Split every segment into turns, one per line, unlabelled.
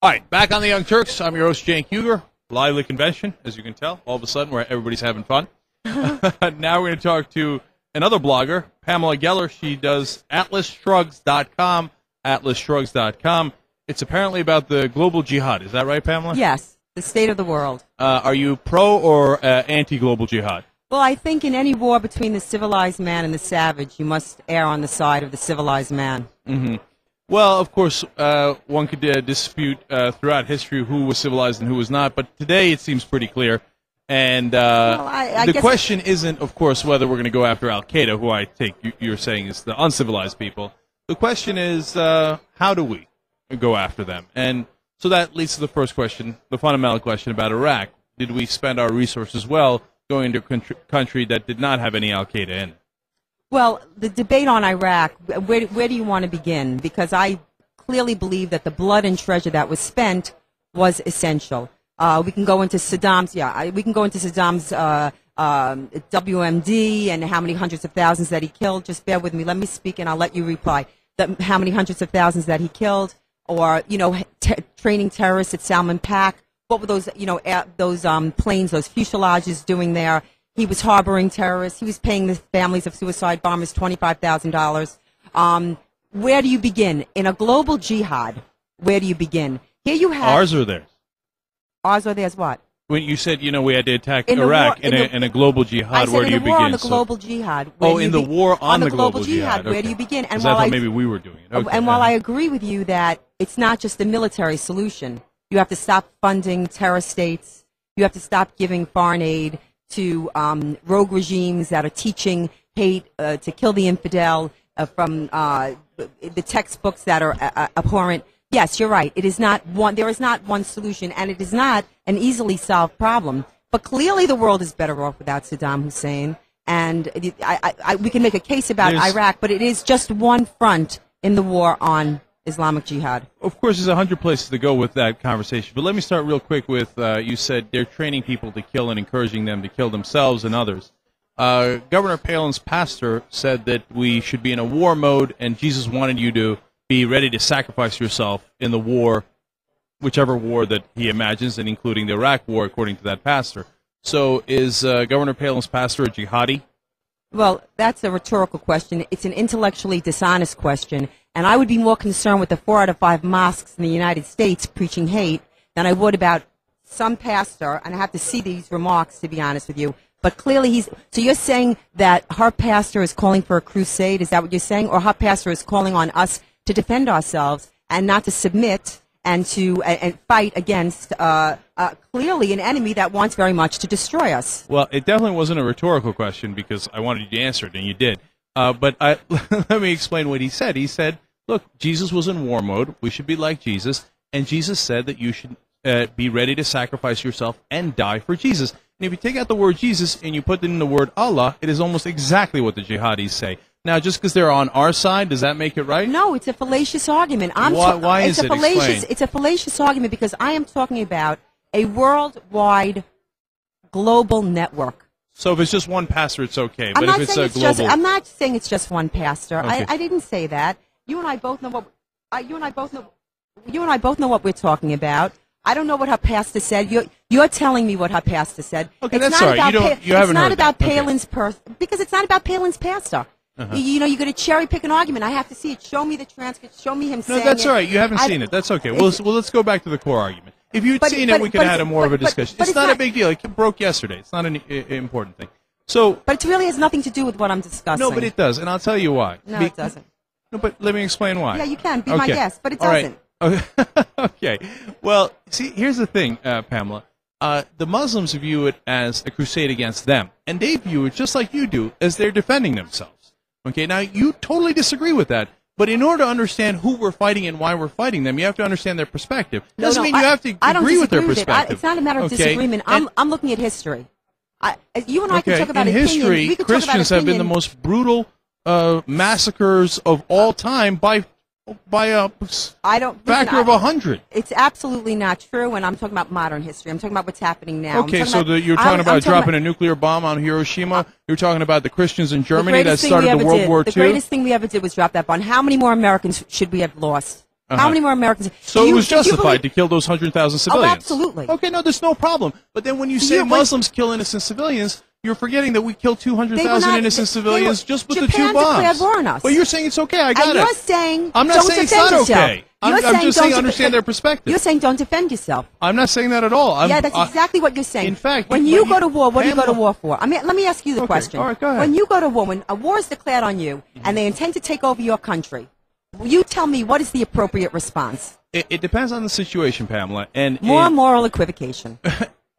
All right, back on the Young Turks. I'm your host, Cenk Uygur. Lively convention, as you can tell. All of a sudden, where everybody's having fun. Now we're going to talk to another blogger, Pamela Geller. She does atlasshrugs.com, atlasshrugs.com. It's apparently about the global jihad. Is that right, Pamela?
Yes, the state of the world.
Are you pro or anti-global jihad?
Well, I think in any war between the civilized man and the savage, you must err on the side of the civilized man.
Mm-hmm. Well, of course, one could dispute throughout history who was civilized and who was not, but today it seems pretty clear. And the question isn't, of course, whether we're going to go after Al-Qaeda, who I take you're saying is the uncivilized people. The question is, how do we go after them? And so that leads to the first question, the fundamental question about Iraq. Did we spend our resources well going into a country that did not have any Al-Qaeda in it?
Well, the debate on Iraq, where do you want to begin? Because I clearly believe that the blood and treasure that was spent was essential. We can go into Saddam's, WMD and how many hundreds of thousands that he killed. Just bear with me. Let me speak and I'll let you reply. How many hundreds of thousands that he killed, or, training terrorists at Salman Pak. What were those, those planes, those fuselages doing there? He was harboring terrorists. He was paying the families of suicide bombers $25,000. Where do you begin? In a global jihad, where do you begin? Here you have...
Ours or theirs?
Ours or theirs what?
When you said, we had to attack Iraq in a global jihad, where do you begin?
In the war on the global jihad.
In the war on the global jihad.
Where do you begin?
And I thought maybe we were doing it. Okay.
And while I agree with you that it's not just a military solution, you have to stop funding terror states. You have to stop giving foreign aid to rogue regimes that are teaching hate, to kill the infidel, from the textbooks that are abhorrent. Yes, you're right. It is not one. There is not one solution, and it is not an easily solved problem. But clearly, the world is better off without Saddam Hussein. And we can make a case about Iraq, but it is just one front in the war on Islamic Jihad.
Of course, there's 100 places to go with that conversation. But let me start real quick with you said they're training people to kill and encouraging them to kill themselves and others. Governor Palin's pastor said that we should be in a war mode, and Jesus wanted you to be ready to sacrifice yourself in the war, whichever war that he imagines, and including the Iraq war, according to that pastor. So is Governor Palin's pastor a jihadi?
Well, that's a rhetorical question. It's an intellectually dishonest question, and I would be more concerned with the 4 out of 5 mosques in the United States preaching hate than I would about some pastor, and I have to see these remarks, to be honest with you. But clearly so you're saying that her pastor is calling for a crusade, is that what you're saying? Or her pastor is calling on us to defend ourselves and not to submit and to fight against clearly an enemy that wants very much to destroy us?
Well, it definitely wasn't a rhetorical question because I wanted you to answer it, and you did. But let me explain what he said. He said, look, Jesus was in war mode. We should be like Jesus. And Jesus said that you should be ready to sacrifice yourself and die for Jesus. And if you take out the word Jesus and you put in the word Allah, it is almost exactly what the jihadis say. Now, just because they're on our side, does that make it right?
No, it's a fallacious argument.
Why is it? Explain.
It's a fallacious argument because I am talking about a worldwide global network.
So if it's just one pastor, it's okay. But if it's a global...
I'm not saying it's just one pastor.
Okay.
I didn't say that. You and I both know what we're talking about. I don't know what her pastor said. You're telling me what her pastor said.
Okay, that's all right. You haven't heard
about
that.
Palin's because it's not about Palin's pastor.
Uh-huh.
You're going to cherry pick an argument. I have to see it. Show me the transcript. Show me him saying it.
No, that's all right. You haven't seen it. That's okay. Well, let's go back to the core argument. If you'd seen it, we could have had more of a discussion. It's not a big deal. It broke yesterday. It's not an important thing.
But it really has nothing to do with what I'm discussing.
No, but it does, and I'll tell you why.
No, it doesn't.
No, but let me explain why.
Yeah, you can. Be my guest, but it
All
doesn't.
right. Okay. Well, see, here's the thing, Pamela. The Muslims view it as a crusade against them, and they view it, just like you do, as they're defending themselves. Okay, now you totally disagree with that, but in order to understand who we're fighting and why we're fighting them, you have to understand their perspective. Doesn't mean you have to agree with their perspective.
It's not a matter of disagreement. I'm looking at history. You and I can talk about
in history, Christians have been the most brutal massacres of all time by a factor of 100.
It's absolutely not true, and I'm talking about modern history. I'm talking about what's happening now.
Okay, so you're talking about dropping a nuclear bomb on Hiroshima. You're talking about the Christians in Germany that started the World War II.
The greatest thing we ever did was drop that bomb. How many more Americans should we have lost? How many more Americans?
So it was justified to kill those 100,000 civilians?
Oh, absolutely.
Okay, no, there's no problem. But then when you say Muslims kill innocent civilians, you're forgetting that we killed 200,000 innocent civilians just with the 2 bombs.
Japan declared war on us.
But you're saying it's okay. I got it.
You're saying
I'm not saying it's not okay. I'm just saying understand their perspective.
You're saying don't defend yourself.
I'm not saying that at all.
Yeah, that's exactly what you're saying.
In fact,
when you go to war, what do you go to war for? I mean, let me ask you the question.
All right, go ahead.
When you go to war, when a war is declared on you and they intend to take over your country, you tell me what is the appropriate response?
It depends on the situation, Pamela. And
more moral equivocation.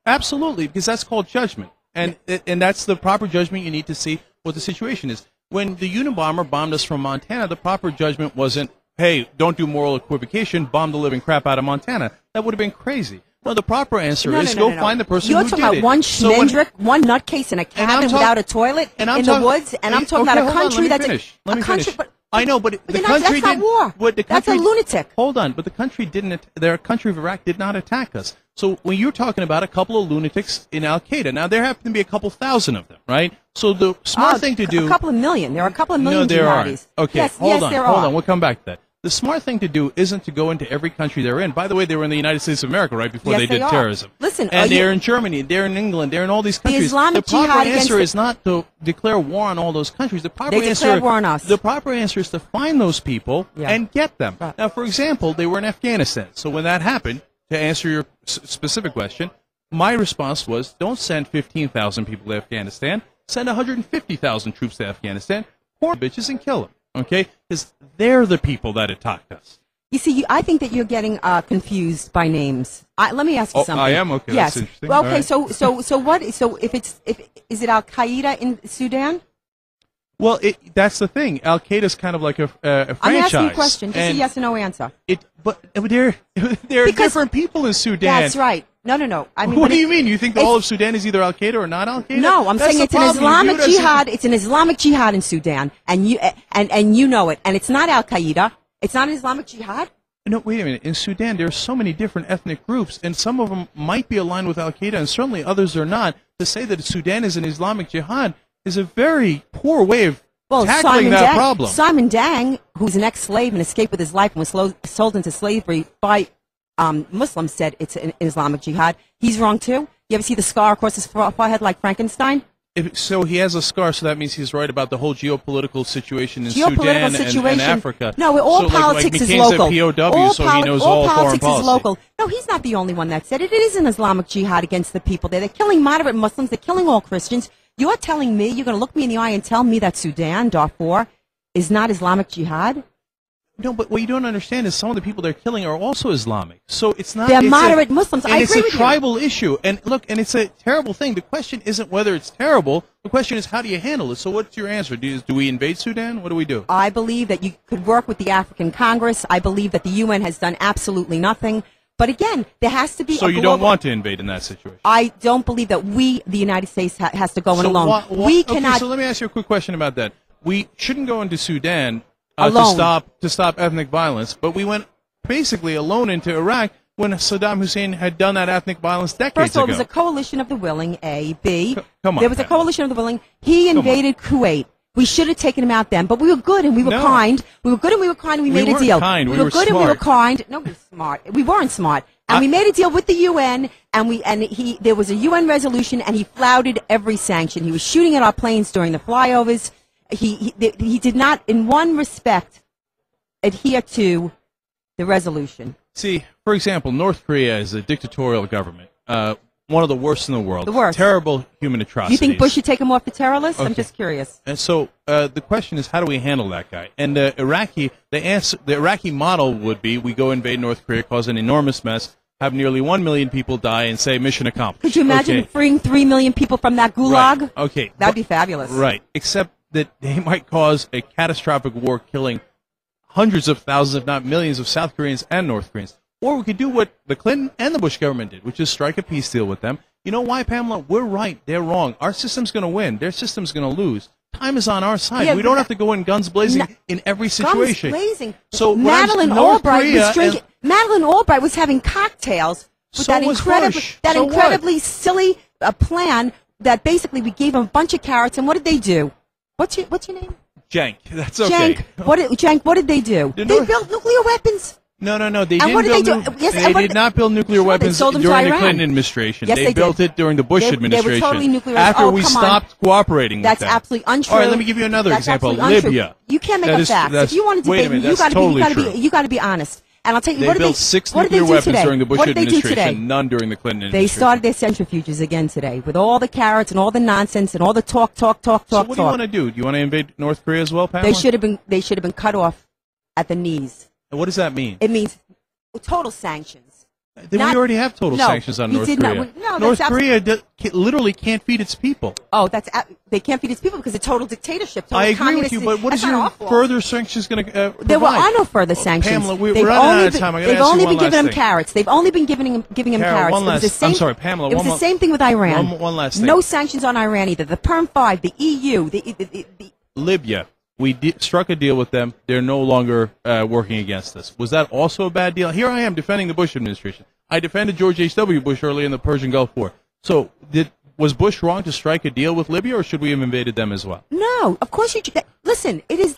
Absolutely, because that's called judgment. And that's the proper judgment. You need to see what the situation is. When the Unabomber bombed us from Montana, the proper judgment wasn't, hey, don't do moral equivocation, bomb the living crap out of Montana. That would have been crazy. No, the proper answer is go find the person who did it.
You're talking about one schmendrick, one nutcase in a cabin without a toilet in the woods, and I'm talking about a country that's
Let me finish. I know, but the country
didn't. That's not war. That's a lunatic.
Hold on, but the country didn't. Their country of Iraq did not attack us. So when you're talking about a couple of lunatics in Al Qaeda, now there happen to be a couple thousand of them, right? So the smart thing to do.
A couple of million. There are a couple of million.
No, there
jihadis.
aren't. Okay,
yes,
hold
on.
Hold on. We'll come back to that. The smart thing to do isn't to go into every country they're in. By the way, they were in the United States of America right before they did terrorism.
Listen,
and they're in Germany, they're in England, they're in all these countries. The proper answer is not to declare war on all those countries. The proper answer,
war on us.
The proper answer is to find those people and get them. Right. Now, for example, they were in Afghanistan. So when that happened, to answer your specific question, my response was, don't send 15,000 people to Afghanistan. Send 150,000 troops to Afghanistan. Poor bitches and kill them. Okay? Because they're the people that attacked us.
You see, I think that you're getting confused by names. Let me ask you something.
I am? Okay,
yes.
That's interesting.
Well, okay,
right.
so is it Al Qaeda in Sudan?
Well, that's the thing. Al Qaeda's kind of like a franchise.
I'm asking you a question. Just a yes or no answer.
But there are different people in Sudan.
That's right. No. I mean,
what do you mean? You think all of Sudan is either Al Qaeda or not Al Qaeda?
No, I'm saying it's an Islamic jihad. It's an Islamic jihad in Sudan, and you know it. And it's not Al Qaeda. It's not an Islamic jihad.
No, wait a minute. In Sudan, there are so many different ethnic groups, and some of them might be aligned with Al Qaeda, and certainly others are not. To say that Sudan is an Islamic jihad is a very poor way of tackling that problem.
Simon Dang, who's an ex-slave and escaped with his life and was sold into slavery by Muslims, said it's an Islamic jihad. He's wrong too. You ever see the scar across his forehead like Frankenstein?
So he has a scar, so that means he's right about the whole geopolitical situation in Sudan and Africa.
No, all politics is local.
A POW, so he knows all foreign policy.
Is local. No, he's not the only one that said it. It is an Islamic jihad against the people there. They're killing moderate Muslims. They're killing all Christians. You're telling me, you're going to look me in the eye and tell me that Sudan, Darfur, is not Islamic jihad?
No, but what you don't understand is some of the people they're killing are also Islamic. So it's not.
They're moderate Muslims. I agree with you.
It's a tribal issue. And look, and it's a terrible thing. The question isn't whether it's terrible. The question is how do you handle it? So what's your answer? Do we invade Sudan? What do we do?
I believe that you could work with the African Congress. I believe that the UN has done absolutely nothing. But again, there has to be
So you don't want to invade in that situation?
I don't believe that we, the United States, has to go in alone. We cannot.
Okay, so let me ask you a quick question about that. We shouldn't go into Sudan to stop ethnic violence, but we went basically alone into Iraq when Saddam Hussein had done that ethnic violence decades ago.
First of all, it was a coalition of the willing, A. B.
Come on,
there was a coalition of the willing. He invaded Kuwait. We should have taken him out then, but we were good and we were kind. We were good and we were kind and we made a deal.
We
were good
smart.
And we were kind. No, we were smart. We weren't smart. And we made a deal with the UN, there was a UN resolution, and he flouted every sanction. He was shooting at our planes during the flyovers. He did not, in one respect, adhere to the resolution.
See, for example, North Korea is a dictatorial government, one of the worst in the world.
The worst.
Terrible human atrocities.
You think Bush should take him off the terror list? Okay. I'm just curious.
And so the question is, how do we handle that guy? And the Iraqi model would be we go invade North Korea, cause an enormous mess, have nearly 1 million people die, and say mission accomplished.
Could you imagine freeing 3 million people from that gulag?
Right. Okay.
That'd be fabulous.
Right. Except that they might cause a catastrophic war, killing hundreds of thousands, if not millions, of South Koreans and North Koreans. Or we could do what the Clinton and the Bush government did, which is strike a peace deal with them. You know why, Pamela? We're right. They're wrong. Our system's going to win. Their system's going to lose. Time is on our side. Yeah, we don't have to go in guns blazing in every situation.
Guns blazing.
So
Madeleine Albright was having cocktails with that incredibly silly plan that basically we gave them a bunch of carrots, and what did they do? What's your name?
Cenk. That's okay.
Cenk, what did they do? They built nuclear weapons.
No. They
And
didn't
what did they
build.
do? Yes,
They did not build nuclear weapons
sold them to
during the
Iran.
Clinton administration.
Yes, they
built
did.
it during the Bush
They
administration.
were totally nuclear.
After
Oh,
we
come on.
stopped cooperating
That's
with them.
absolutely untrue.
All right, let me give you another
That's
example.
absolutely untrue.
Libya.
You can't make
That
up
is-
facts.
that's-
If you want to
wait a
debate
minute,
me, you
that's totally true.
you got to be honest. And I'll tell you,
They
what did
built
they
6
what did they
nuclear
do
weapons
today?
during the Bush
What did they do
administration,
today?
none during the Clinton
They
administration.
started their centrifuges again today with all the carrots and all the nonsense and all the talk.
So what do you want to do? Do you want to invade North Korea as well, Pamela?
They should have been cut off at the knees.
And what does that mean?
It means total sanctions.
We already have total sanctions on North Korea. North Korea literally can't feed its people.
Oh, they can't feed its people because it's total dictatorship. Total
I agree with you, but what is your further sanctions going to provide?
There are no further sanctions.
Pamela, we're running out of time.
They've only been giving them carrots. They've only been giving them carrots.
One last, I'm sorry, Pamela.
It was the same thing with Iran.
One last thing.
No sanctions on Iran either. The Perm 5, the EU, the
Libya. We struck a deal with them. They're no longer working against us. Was that also a bad deal? Here I am defending the Bush administration. I defended George H.W. Bush early in the Persian Gulf War. So was Bush wrong to strike a deal with Libya, or should we have invaded them as well?
No, of course you. Listen, it is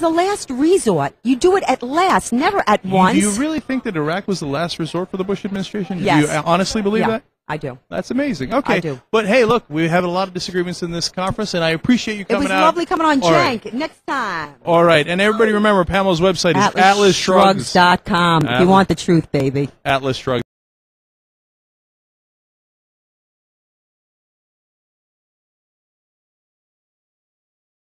the last resort. You do it at last, never at once.
Do you really think that Iraq was the last resort for the Bush administration?
Yes.
Do you honestly believe that?
I do.
That's amazing. Okay.
I do.
But hey, look, we have a lot of disagreements in this conference, and I appreciate you coming out.
It was lovely coming on,
All
Jank.
right.
Next time.
All right. And everybody remember, Pamela's website is
AtlasShrugs.com. If you want the truth, baby.
Atlas Shrugs.